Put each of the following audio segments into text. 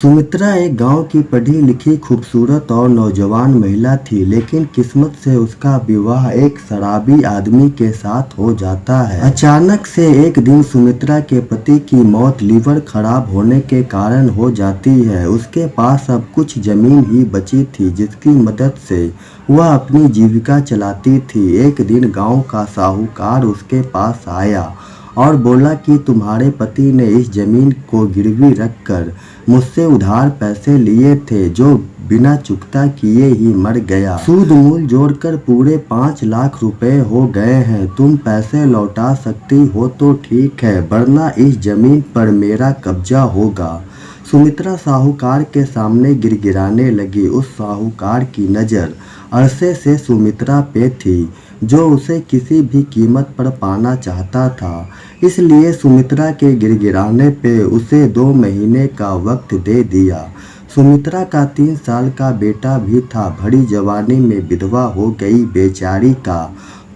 सुमित्रा एक गांव की पढ़ी लिखी खूबसूरत और नौजवान महिला थी, लेकिन किस्मत से उसका विवाह एक शराबी आदमी के साथ हो जाता है। अचानक से एक दिन सुमित्रा के पति की मौत लीवर खराब होने के कारण हो जाती है। उसके पास अब कुछ जमीन ही बची थी जिसकी मदद से वह अपनी जीविका चलाती थी। एक दिन गांव का साहूकार उसके पास आया और बोला कि तुम्हारे पति ने इस जमीन को गिरवी रखकर मुझसे उधार पैसे लिए थे, जो बिना चुकता किए ही मर गया। सूद मूल जोड़कर पूरे 5 लाख रुपए हो गए हैं। तुम पैसे लौटा सकती हो तो ठीक है, वरना इस जमीन पर मेरा कब्जा होगा। सुमित्रा साहूकार के सामने गिड़गिड़ाने लगी। उस साहूकार की नज़र अरसे से सुमित्रा पे थी, जो उसे किसी भी कीमत पर पाना चाहता था। इसलिए सुमित्रा के गिड़गिड़ाने पे उसे 2 महीने का वक्त दे दिया। सुमित्रा का 3 साल का बेटा भी था। भरी जवानी में विधवा हो गई बेचारी का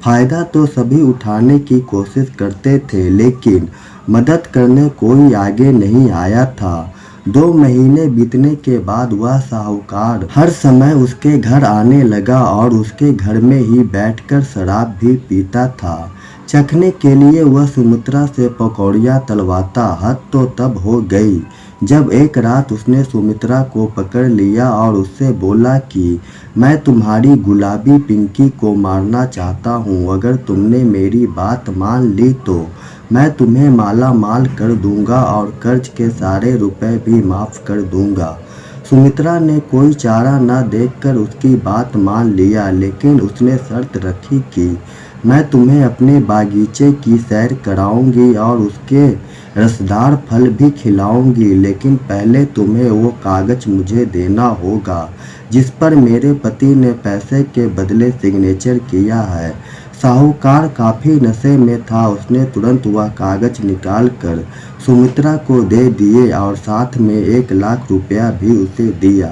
फायदा तो सभी उठाने की कोशिश करते थे, लेकिन मदद करने कोई आगे नहीं आया था। 2 महीने बीतने के बाद वह साहूकार हर समय उसके घर आने लगा और उसके घर में ही बैठकर शराब भी पीता था। चखने के लिए वह सुमित्रा से पकौड़ियाँ तलवाता। हद तो तब हो गई जब एक रात उसने सुमित्रा को पकड़ लिया और उससे बोला कि मैं तुम्हारी गुलाबी पिंकी को मारना चाहता हूँ। अगर तुमने मेरी बात मान ली तो मैं तुम्हें माला माल कर दूंगा और कर्ज के सारे रुपए भी माफ़ कर दूंगा। सुमित्रा ने कोई चारा न देखकर उसकी बात मान लिया, लेकिन उसने शर्त रखी कि मैं तुम्हें अपने बागीचे की सैर कराऊंगी और उसके रसदार फल भी खिलाऊंगी, लेकिन पहले तुम्हें वो कागज मुझे देना होगा जिस पर मेरे पति ने पैसे के बदले सिग्नेचर किया है। साहूकार काफ़ी नशे में था। उसने तुरंत वह कागज निकाल कर सुमित्रा को दे दिए और साथ में 1 लाख रुपया भी उसे दिया।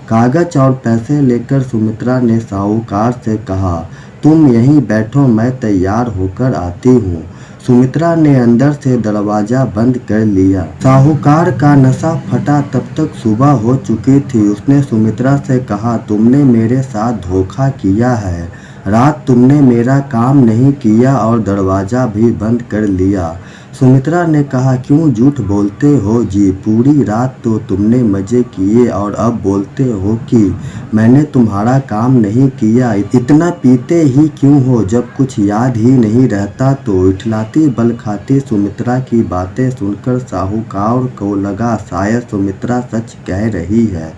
कागज और पैसे लेकर सुमित्रा ने साहूकार से कहा, तुम यहीं बैठो, मैं तैयार होकर आती हूँ। सुमित्रा ने अंदर से दरवाजा बंद कर लिया। साहूकार का नशा फटा। तब तक सुबह हो चुकी थी। उसने सुमित्रा से कहा, तुमने मेरे साथ धोखा किया है। रात तुमने मेरा काम नहीं किया और दरवाज़ा भी बंद कर लिया। सुमित्रा ने कहा, क्यों झूठ बोलते हो जी? पूरी रात तो तुमने मज़े किए और अब बोलते हो कि मैंने तुम्हारा काम नहीं किया। इतना पीते ही क्यों हो? जब कुछ याद ही नहीं रहता तो? इठलाती बल खाती सुमित्रा की बातें सुनकर साहूकार को लगा शायद सुमित्रा सच कह रही है।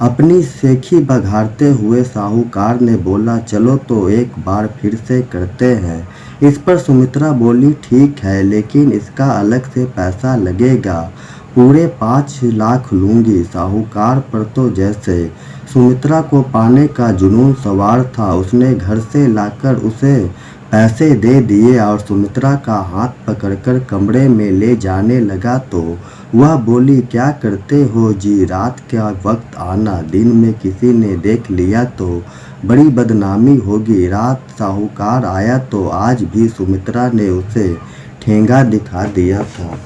अपनी सेखी बघारते हुए साहूकार ने बोला, चलो तो एक बार फिर से करते हैं। इस पर सुमित्रा बोली, ठीक है, लेकिन इसका अलग से पैसा लगेगा। पूरे 5 लाख लूँगी। साहूकार पर तो जैसे सुमित्रा को पाने का जुनून सवार था। उसने घर से लाकर उसे पैसे दे दिए और सुमित्रा का हाथ पकड़कर कमरे में ले जाने लगा तो वह बोली, क्या करते हो जी? रात का वक्त आना, दिन में किसी ने देख लिया तो बड़ी बदनामी होगी। रात साहूकार आया तो आज भी सुमित्रा ने उसे ठेंगा दिखा दिया था।